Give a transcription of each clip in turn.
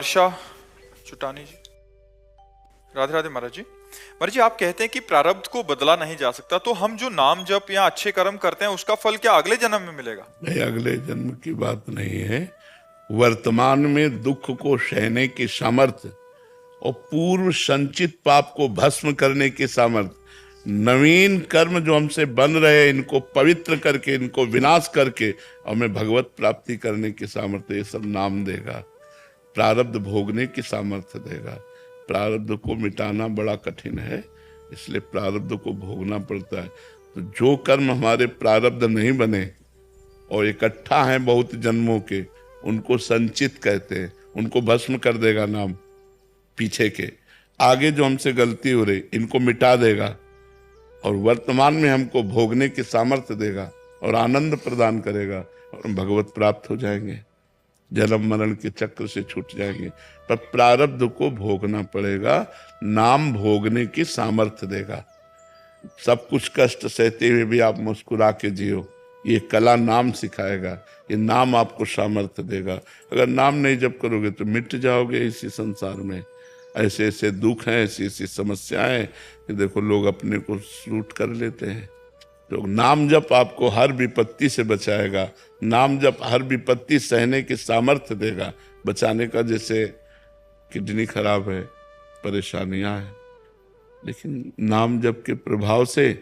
वर्षा चुटानी जी। राधे राधे महाराज जी। महाराज जी, आप कहते हैं कि प्रारब्ध को बदला नहीं जा सकता, तो हम जो नाम जप या अच्छे कर्म करते हैं उसका फल क्या अगले जन्म में मिलेगा? नहीं, अगले जन्म की बात नहीं है। वर्तमान में दुख को सहने की सामर्थ्य और पूर्व संचित पाप को भस्म करने की सामर्थ्य, नवीन कर्म जो हमसे बन रहे हैं इनको पवित्र करके, इनको विनाश करके हमें भगवत प्राप्ति करने की सामर्थ्य, ये सब नाम देगा। प्रारब्ध भोगने की सामर्थ्य देगा। प्रारब्ध को मिटाना बड़ा कठिन है, इसलिए प्रारब्ध को भोगना पड़ता है। तो जो कर्म हमारे प्रारब्ध नहीं बने और इकट्ठा हैं बहुत जन्मों के, उनको संचित कहते हैं, उनको भस्म कर देगा नाम। पीछे के आगे जो हमसे गलती हो रही इनको मिटा देगा और वर्तमान में हमको भोगने की सामर्थ्य देगा और आनंद प्रदान करेगा और हम भगवत प्राप्त हो जाएंगे, जन्म मरण के चक्र से छूट जाएंगे। पर प्रारब्ध को भोगना पड़ेगा, नाम भोगने की सामर्थ्य देगा। सब कुछ कष्ट सहते हुए भी आप मुस्कुरा के जियो, ये कला नाम सिखाएगा, ये नाम आपको सामर्थ्य देगा। अगर नाम नहीं जप करोगे तो मिट जाओगे इसी संसार में। ऐसे ऐसे दुख हैं, ऐसी ऐसी समस्याएं कि देखो लोग अपने को सूट कर लेते हैं। तो नाम जप आपको हर विपत्ति से बचाएगा, नाम जप हर विपत्ति सहने की सामर्थ्य देगा, बचाने का। जैसे किडनी खराब है, परेशानियां हैं, लेकिन नाम जप के प्रभाव से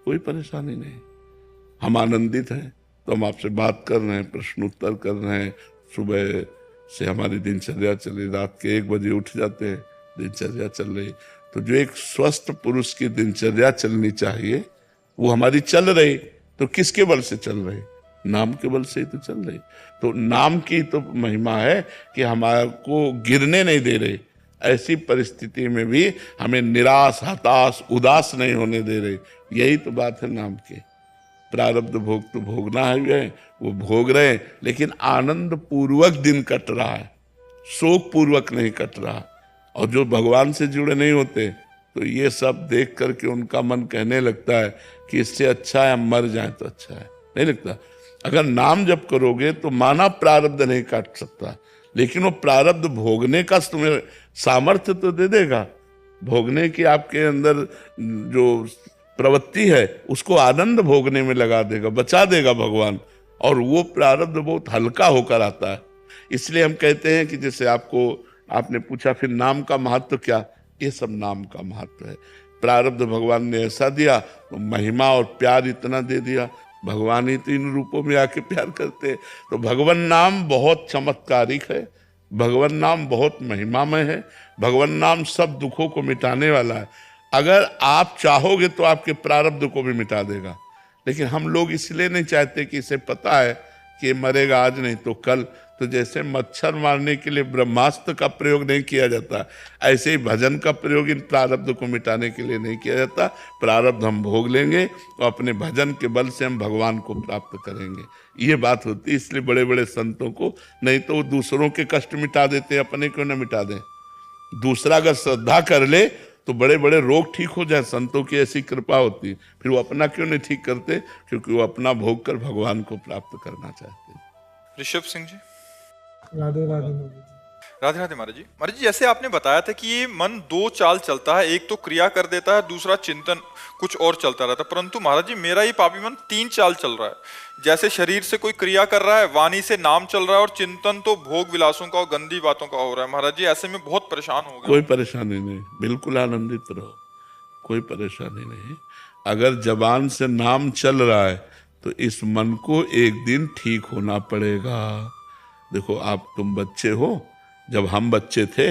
कोई परेशानी नहीं, हम आनंदित हैं। तो हम आपसे बात कर रहे हैं, प्रश्न उत्तर कर रहे हैं, सुबह से हमारी दिनचर्या चली, रात के 1 बजे उठ जाते हैं, दिनचर्या चल रही। तो जो एक स्वस्थ पुरुष की दिनचर्या चलनी चाहिए वो हमारी चल रही, तो किसके बल से चल रही? नाम के बल से ही तो चल रही। तो नाम की तो महिमा है कि हमारे को गिरने नहीं दे रही, ऐसी परिस्थिति में भी हमें निराश, हताश, उदास नहीं होने दे रही। यही तो बात है नाम की। प्रारब्ध भोग तो भोगना है, वो भोग रहे हैं, लेकिन आनंद पूर्वक दिन कट रहा है, शोक पूर्वक नहीं कट रहा। और जो भगवान से जुड़े नहीं होते तो ये सब देख करके उनका मन कहने लगता है कि इससे अच्छा है हम मर जाएं तो अच्छा है, नहीं लगता। अगर नाम जप करोगे तो माना प्रारब्ध नहीं काट सकता, लेकिन वो प्रारब्ध भोगने का तुम्हें सामर्थ्य तो दे देगा। भोगने की आपके अंदर जो प्रवृत्ति है उसको आनंद भोगने में लगा देगा, बचा देगा भगवान। और वो प्रारब्ध बहुत हल्का होकर आता है। इसलिए हम कहते हैं कि जैसे आपने पूछा फिर नाम का महत्व क्या, ये सब नाम का महत्व है। प्रारब्ध भगवान ने ऐसा दिया तो महिमा और प्यार इतना दे दिया। भगवान ही 3 रूपों में आके प्यार करते हैं। तो भगवान नाम बहुत चमत्कारिक है, भगवान नाम बहुत महिमामय है, भगवान नाम सब दुखों को मिटाने वाला है। अगर आप चाहोगे तो आपके प्रारब्ध को भी मिटा देगा। लेकिन हम लोग इसलिए नहीं चाहते कि इसे पता है कि मरेगा आज नहीं तो कल। तो जैसे मच्छर मारने के लिए ब्रह्मास्त्र का प्रयोग नहीं किया जाता, ऐसे ही भजन का प्रयोग इन प्रारब्ध को मिटाने के लिए नहीं किया जाता। प्रारब्ध हम भोग लेंगे और अपने भजन के बल से हम भगवान को प्राप्त करेंगे, ये बात होती है। इसलिए बड़े बड़े संतों को, नहीं तो वो दूसरों के कष्ट मिटा देते, अपने क्यों न मिटा दें। दूसरा अगर श्रद्धा कर ले तो बड़े बड़े रोग ठीक हो जाए, संतों की ऐसी कृपा होती है। फिर वो अपना क्यों नहीं ठीक करते? क्योंकि वो अपना भोग कर भगवान को प्राप्त करना चाहते हैं। ऋषभ सिंह जी। राधे राधे। राधे राधे महाराज जी। महाराज जी, जैसे आपने बताया था कि ये मन 2 चाल चलता है, एक तो क्रिया कर देता है, दूसरा चिंतन कुछ और चलता रहता है। परंतु महाराज जी, मेरा ये पापी मन 3 चाल चल रहा है। जैसे शरीर से कोई क्रिया कर रहा है, वाणी से नाम चल रहा है, और चिंतन तो भोग विलासों का और गंदी बातों का हो रहा है। महाराज जी, ऐसे में बहुत परेशान हो गए। कोई परेशानी नहीं, बिल्कुल आनंदित रहो, कोई परेशानी नहीं। अगर जबान से नाम चल रहा है तो इस मन को एक दिन ठीक होना पड़ेगा। देखो, तुम बच्चे हो, जब हम बच्चे थे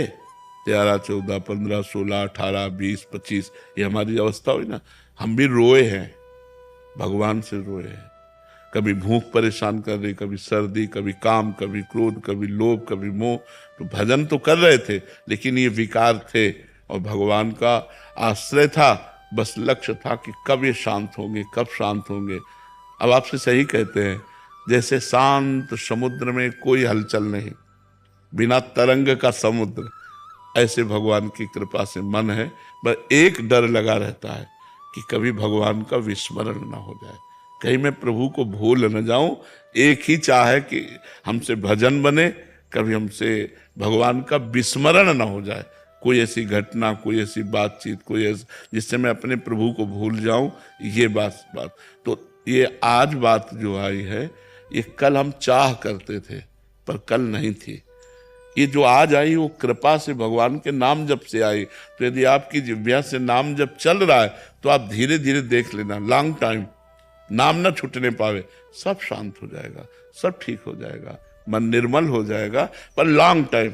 13, 14, 15, 16, 18, 20, 25, ये हमारी अवस्था हुई ना, हम भी रोए हैं, भगवान से रोए हैं। कभी भूख परेशान कर रही, कभी सर्दी, कभी काम, कभी क्रोध, कभी लोभ, कभी मोह। तो भजन तो कर रहे थे, लेकिन ये विकार थे और भगवान का आश्रय था। बस लक्ष्य था कि कब ये शांत होंगे, कब शांत होंगे। अब आपसे सही कहते हैं, जैसे शांत समुद्र में कोई हलचल नहीं, बिना तरंग का समुद्र, ऐसे भगवान की कृपा से मन है। बस एक डर लगा रहता है कि कभी भगवान का विस्मरण ना हो जाए, कहीं मैं प्रभु को भूल न जाऊं। एक ही चाह है कि हमसे भजन बने, कभी हमसे भगवान का विस्मरण न हो जाए, कोई ऐसी घटना, कोई ऐसी बातचीत, कोई ऐसी जिससे मैं अपने प्रभु को भूल जाऊं, ये बात। तो ये आज बात जो आई है, ये कल हम चाह करते थे पर कल नहीं थी। ये जो आज आई वो कृपा से, भगवान के नाम जप से आई। तो यदि आपकी जिह्वा से नाम जप चल रहा है तो आप धीरे धीरे देख लेना, लॉन्ग टाइम नाम ना छूटने पावे, सब शांत हो जाएगा, सब ठीक हो जाएगा, मन निर्मल हो जाएगा। पर लॉन्ग टाइम,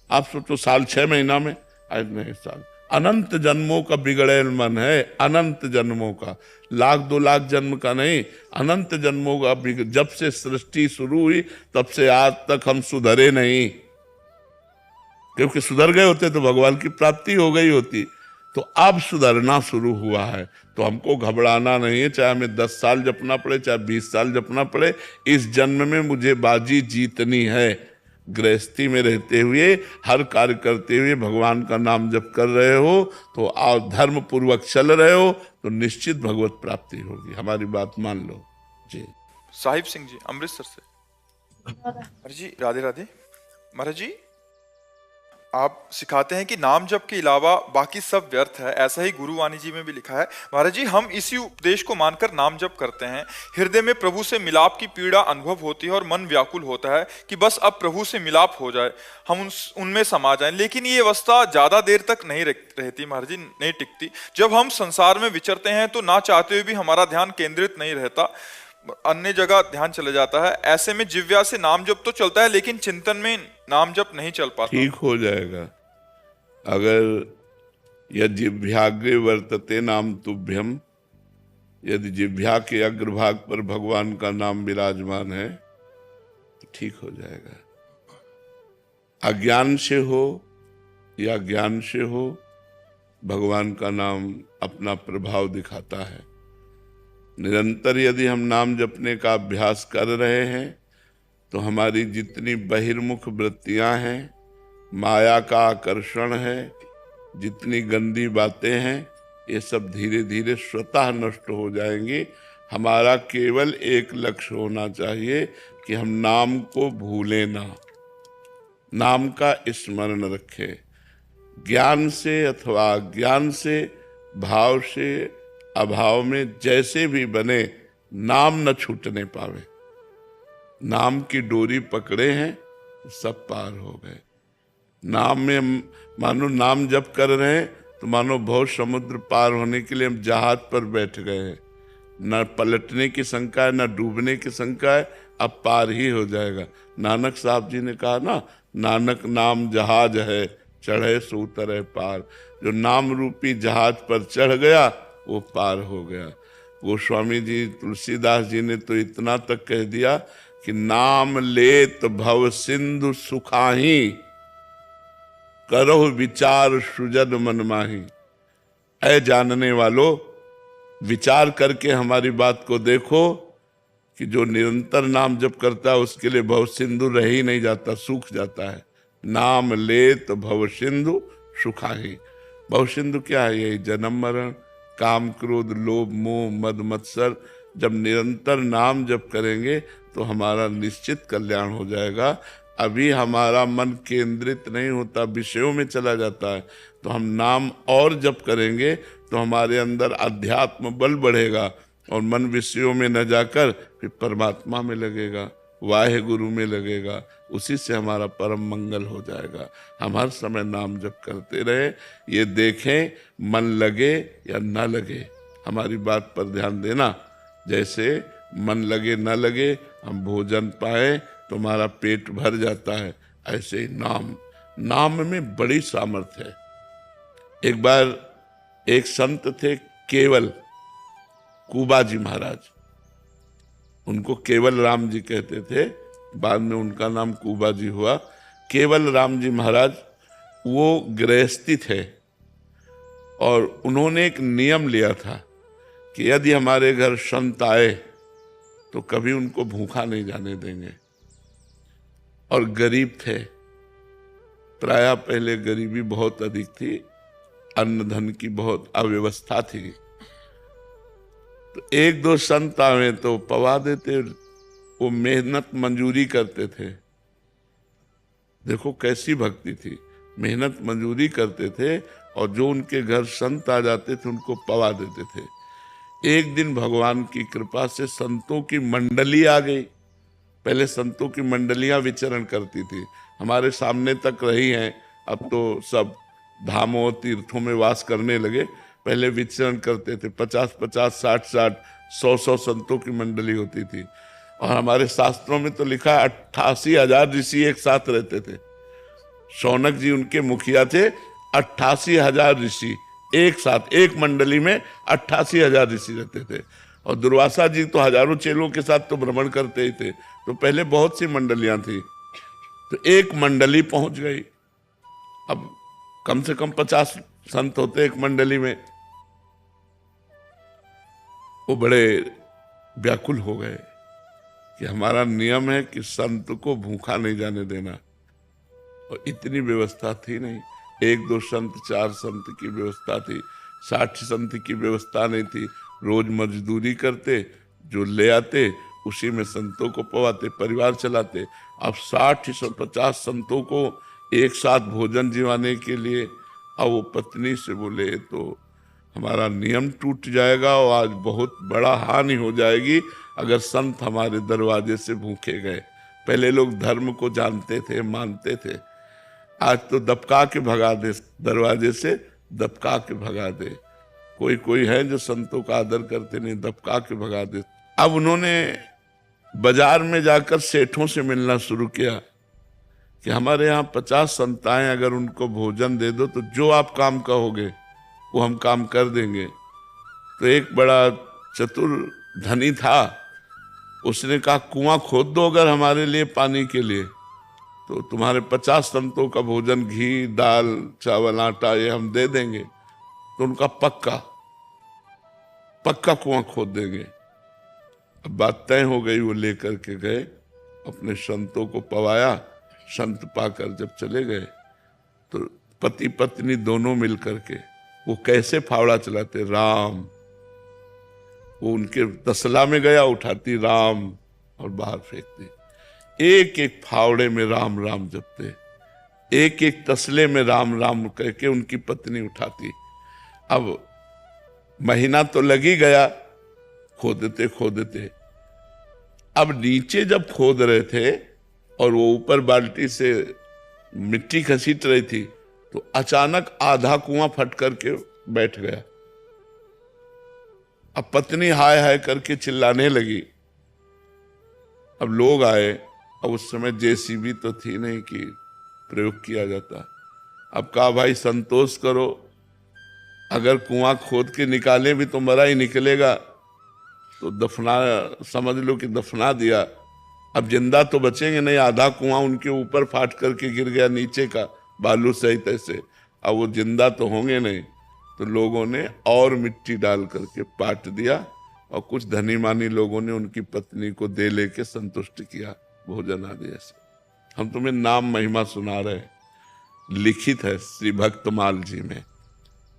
आप सोचो साल 6 महीना में, आज नहीं साल, अनंत जन्मों का बिगड़ेल मन है, अनंत जन्मों का, 1,00,000 2,00,000 जन्म का नहीं, अनंत जन्मों का। जब से सृष्टि शुरू हुई तब से आज तक हम सुधरे नहीं, क्योंकि सुधर गए होते तो भगवान की प्राप्ति हो गई होती। तो अब सुधरना शुरू हुआ है, तो हमको घबराना नहीं है, चाहे हमें 10 साल जपना पड़े, चाहे 20 साल जपना पड़े। इस जन्म में मुझे बाजी जीतनी है। गृहस्थी में रहते हुए, हर कार्य करते हुए भगवान का नाम जप कर रहे हो तो, आप धर्म पूर्वक चल रहे हो तो निश्चित भगवत प्राप्ति होगी। हमारी बात मान लो जी। साहिब सिंह जी अमृतसर से। महाराज जी राधे राधे। महाराज जी, आप सिखाते हैं कि नाम जप के अलावा बाकी सब व्यर्थ है, ऐसा ही गुरुवाणी जी में भी लिखा है। महाराज जी, हम इसी उपदेश को मानकर नाम जप करते हैं, हृदय में प्रभु से मिलाप की पीड़ा अनुभव होती है और मन व्याकुल होता है कि बस अब प्रभु से मिलाप हो जाए, हम उनमें समा जाएं। लेकिन ये अवस्था ज्यादा देर तक नहीं रहती महाराज जी, नहीं टिकती। जब हम संसार में विचरते हैं तो ना चाहते हुए भी हमारा ध्यान केंद्रित नहीं रहता, अन्य जगह ध्यान चले जाता है। ऐसे में जिव्या से नाम जप तो चलता है लेकिन चिंतन में नाम जप नहीं चल पाता। ठीक हो जाएगा। अगर यज्जिभ्याग्रे वर्तते नाम तुभ्यम, यदि जिह्वा के अग्रभाग पर भगवान का नाम विराजमान है तो ठीक हो जाएगा। अज्ञान से हो या ज्ञान से हो, भगवान का नाम अपना प्रभाव दिखाता है। निरंतर यदि हम नाम जपने का अभ्यास कर रहे हैं तो हमारी जितनी बहिर्मुख वृत्तियां हैं, माया का आकर्षण है, जितनी गंदी बातें हैं, ये सब धीरे धीरे स्वतः नष्ट हो जाएंगी। हमारा केवल एक लक्ष्य होना चाहिए कि हम नाम को भूलें ना, नाम का स्मरण रखें। ज्ञान से अथवा अज्ञान से, भाव से अभाव में, जैसे भी बने, नाम न छूटने पावे। नाम की डोरी पकड़े हैं सब पार हो गए। नाम में मानो नाम जप कर रहे हैं तो मानो बहुत समुद्र पार होने के लिए हम जहाज पर बैठ गए हैं, न पलटने की शंका है, न डूबने की शंका है, अब पार ही हो जाएगा। नानक साहब जी ने कहा ना, नानक नाम जहाज है, चढ़े सो उतरे पार। जो नाम रूपी जहाज पर चढ़ गया वो पार हो गया। गोस्वामी जी, तुलसीदास जी ने तो इतना तक कह दिया कि नाम लेत भव सिंधु सुखाही, करो विचार सुजन मन माही। ऐ जानने वालों, विचार करके हमारी बात को देखो कि जो निरंतर नाम जप करता है उसके लिए भव सिंधु रह ही नहीं जाता, सूख जाता है। नाम लेत भव सिंधु सुखाही। भव सिंधु क्या है? यही जन्म मरण, काम क्रोध लोभ मोह मद मत्सर। जब निरंतर नाम जप करेंगे तो हमारा निश्चित कल्याण हो जाएगा। अभी हमारा मन केंद्रित नहीं होता, विषयों में चला जाता है। तो हम नाम और जप करेंगे तो हमारे अंदर अध्यात्म बल बढ़ेगा और मन विषयों में न जाकर फिर परमात्मा में लगेगा, वाहे गुरु में लगेगा। उसी से हमारा परम मंगल हो जाएगा। हम हर समय नाम जप करते रहे, ये देखें मन लगे या न लगे, हमारी बात पर ध्यान देना। जैसे मन लगे न लगे, हम भोजन पाए तो हमारा पेट भर जाता है, ऐसे ही नाम में बड़ी सामर्थ्य है। एक बार एक संत थे केवल, कुबाजी महाराज, उनको केवल राम जी कहते थे, बाद में उनका नाम कुबाजी हुआ। केवल राम जी महाराज वो गृहस्थी थे और उन्होंने एक नियम लिया था कि यदि हमारे घर संत आए तो कभी उनको भूखा नहीं जाने देंगे। और गरीब थे, प्रायः पहले गरीबी बहुत अधिक थी, अन्न धन की बहुत अव्यवस्था थी। तो एक दो संत आवे तो पवा देते, वो मेहनत मंजूरी करते थे। देखो कैसी भक्ति थी, मेहनत मजदूरी करते थे और जो उनके घर संत आ जाते थे उनको पवा देते थे। एक दिन भगवान की कृपा से संतों की मंडली आ गई। पहले संतों की मंडलियां विचरण करती थी, हमारे सामने तक रही हैं, अब तो सब धामों तीर्थों में वास करने लगे। पहले विचरण करते थे, 50-50, 60-60, 100-100 संतों की मंडली होती थी। और हमारे शास्त्रों में तो लिखा है 88,000 ऋषि एक साथ रहते थे। शौनक जी उनके मुखिया थे। 88,000 ऋषि एक साथ, एक मंडली में 88,000 ऋषि रहते थे। और दुर्वासा जी तो हजारों चेलों के साथ तो भ्रमण करते ही थे, तो पहले बहुत सी मंडलियां थी। तो एक मंडली पहुंच गई। अब कम से कम 50 संत होते एक मंडली में। वो बड़े व्याकुल हो गए कि हमारा नियम है कि संत को भूखा नहीं जाने देना, और इतनी व्यवस्था थी नहीं। 1-2 संत, 4 संत की व्यवस्था थी, 60 संत की व्यवस्था नहीं थी। रोज मजदूरी करते, जो ले आते उसी में संतों को पवाते, परिवार चलाते। अब 60-50 संतों को एक साथ भोजन जिवाने के लिए, अब वो पत्नी से बोले तो हमारा नियम टूट जाएगा और आज बहुत बड़ा हानि हो जाएगी अगर संत हमारे दरवाजे से भूखे गए। पहले लोग धर्म को जानते थे, मानते थे, आज तो दबका के भगा दे, दरवाजे से दबका के भगा दे। कोई कोई है जो संतों का आदर करते नहीं, दबका के भगा दे। अब उन्होंने बाजार में जाकर सेठों से मिलना शुरू किया कि हमारे यहाँ 50 संत आए, अगर उनको भोजन दे दो तो जो आप काम कहोगे वो हम काम कर देंगे। तो एक बड़ा चतुर धनी था, उसने कहा कुआं खोद दो अगर हमारे लिए पानी के लिए, तो तुम्हारे 50 संतों का भोजन, घी, दाल, चावल, आटा ये हम दे देंगे। तो उनका पक्का कुआं खोद देंगे। अब बात तय हो गई, वो लेकर के गए, अपने संतों को पवाया। संत पाकर जब चले गए तो पति पत्नी दोनों मिल करके वो कैसे फावड़ा चलाते, राम, वो उनके तसला में गया, उठाती राम और बाहर फेंकती। एक एक फावड़े में राम राम जपते, एक एक तसले में राम राम करके उनकी पत्नी उठाती। अब महीना तो लग ही गया खोदते खोदते। अब नीचे जब खोद रहे थे और वो ऊपर बाल्टी से मिट्टी घसीट रही थी, तो अचानक आधा कुआं फट करके बैठ गया। अब पत्नी हाय हाय करके चिल्लाने लगी। अब लोग आए, अब उस समय जेसीबी तो थी नहीं कि प्रयोग किया जाता। अब कहा भाई संतोष करो, अगर कुआं खोद के निकाले भी तो मरा ही निकलेगा, तो दफना, समझ लो कि दफना दिया। अब जिंदा तो बचेंगे नहीं, आधा कुआं उनके ऊपर फाट करके गिर गया नीचे का बालू सहित ऐसे, अब वो जिंदा तो होंगे नहीं। तो लोगों ने और मिट्टी डाल करके पाट दिया, और कुछ धनी मानी लोगों ने उनकी पत्नी को दे लेके संतुष्ट किया भोजन आदि ऐसे। हम तुम्हें नाम महिमा सुना रहे हैं, लिखित है श्री भक्तमाल जी में,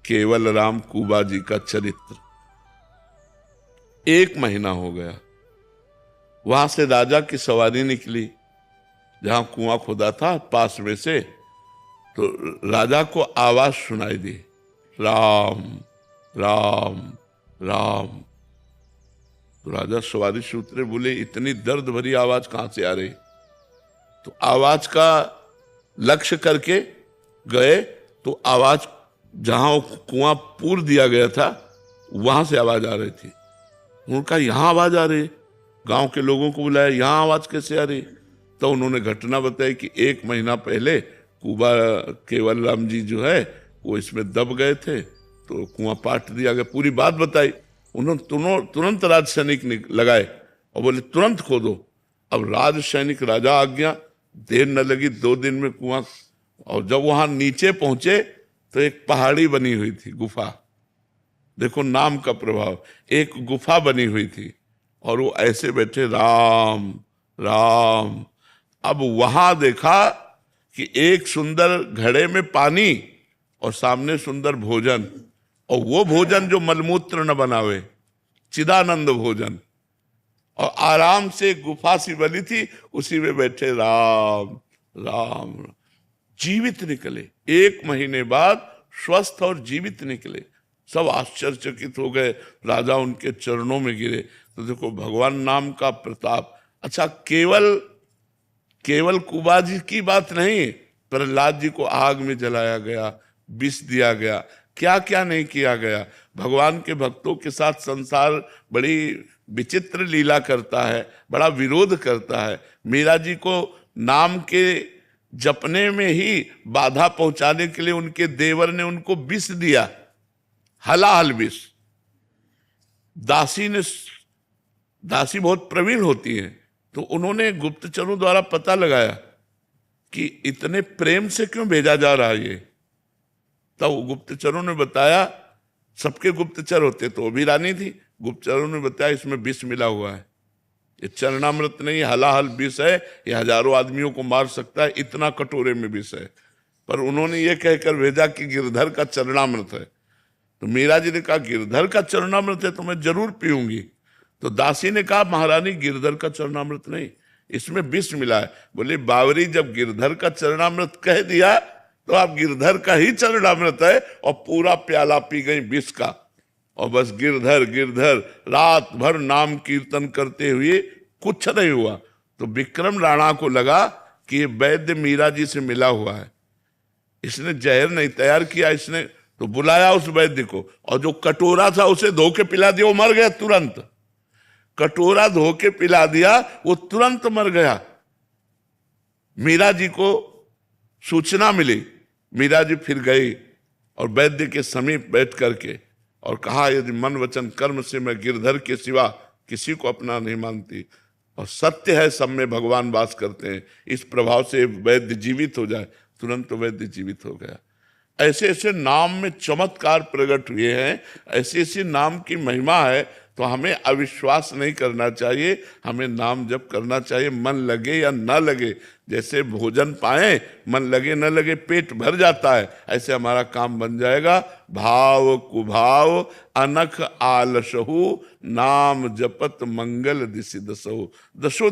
केवल राम कुबा जी का चरित्र। 1 महीना हो गया, वहां से राजा की सवारी निकली जहां कुआं खुदा था पास में से। तो राजा को आवाज सुनाई दी, राम राम राम। तो राजा सवारी से उतरे, बोले इतनी दर्द भरी आवाज कहां से आ रही? तो आवाज का लक्ष्य करके गए तो आवाज जहां वो कुआं पूर दिया गया था वहां से आवाज आ रही थी। उनका यहां आवाज आ रही, गांव के लोगों को बुलाया, यहां आवाज कैसे आ रही? तो उन्होंने घटना बताई कि 1 महीना पहले कुबा केवल राम जी जो है वो इसमें दब गए थे, तो कुआं पाट दिया गया। पूरी बात बताई। उन्होंने तुरंत राज सैनिक लगाए और बोले तुरंत खोदो। अब राज सैनिक, राजा आज्ञा, देर न लगी, 2 दिन में कुआं। और जब वहां नीचे पहुंचे तो एक पहाड़ी बनी हुई थी, गुफा। देखो नाम का प्रभाव, एक गुफा बनी हुई थी और वो ऐसे बैठे राम राम। अब वहां देखा कि एक सुंदर घड़े में पानी और सामने सुंदर भोजन, और वो भोजन जो मलमूत्र न बनावे, चिदानंद भोजन। और आराम से गुफा सी बनी थी, उसी में बैठे राम राम। जीवित निकले। 1 महीने बाद स्वस्थ और जीवित निकले। सब आश्चर्यचकित हो गए, राजा उनके चरणों में गिरे। तो देखो भगवान नाम का प्रताप। अच्छा, केवल कुबा जी की बात नहीं, प्रहलाद जी को आग में जलाया गया, विष दिया गया, क्या क्या नहीं किया गया। भगवान के भक्तों के साथ संसार बड़ी विचित्र लीला करता है, बड़ा विरोध करता है। मीरा जी को नाम के जपने में ही बाधा पहुंचाने के लिए उनके देवर ने उनको विष दिया, हलाहल विष। दासी बहुत प्रवीण होती है, तो उन्होंने गुप्तचरों द्वारा पता लगाया कि इतने प्रेम से क्यों भेजा जा रहा है ये। तब गुप्तचरों ने बताया, सबके गुप्तचर होते तो वो भी रानी थी, गुप्तचरों ने बताया इसमें विष मिला हुआ है, ये चरणामृत नहीं, हलाहल विष है, ये हजारों आदमियों को मार सकता है, इतना कटोरे में विष है। पर उन्होंने ये कहकर भेजा कि गिरधर का चरणामृत है। तो मीरा जी ने कहा गिरधर का चरणामृत है तो मैं जरूर पीऊंगी। तो दासी ने कहा महारानी गिरधर का चरणामृत नहीं, इसमें विष मिला है। बोले बावरी, जब गिरधर का चरणामृत कह दिया तो आप गिरधर का ही चरणामृत है, और पूरा प्याला पी गई विष का। और बस गिरधर गिरधर रात भर नाम कीर्तन करते हुए कुछ नहीं हुआ। तो विक्रम राणा को लगा कि ये वैद्य मीरा जी से मिला हुआ है, इसने जहर नहीं तैयार किया। इसने तो बुलाया उस वैद्य को, और जो कटोरा था उसे धो के पिला दिया, वो मर गया तुरंत। कटोरा धो के पिला दिया, वो तुरंत मर गया। मीरा जी को सूचना मिली, मीरा जी फिर गई और वैद्य के समीप बैठ करके और कहा यदि मन वचन कर्म से मैं गिरधर के सिवा किसी को अपना नहीं मानती, और सत्य है सब में भगवान वास करते हैं, इस प्रभाव से वैद्य जीवित हो जाए। तुरंत वैद्य जीवित हो गया। ऐसे ऐसे नाम में चमत्कार प्रकट हुए हैं, ऐसी ऐसी नाम की महिमा है। तो हमें अविश्वास नहीं करना चाहिए, हमें नाम जप करना चाहिए, मन लगे या न लगे। जैसे भोजन पाए, मन लगे न लगे पेट भर जाता है, ऐसे हमारा काम बन जाएगा। भाव कुभाव अनख आलसहु, नाम जपत मंगल दिशि दसहु। दसों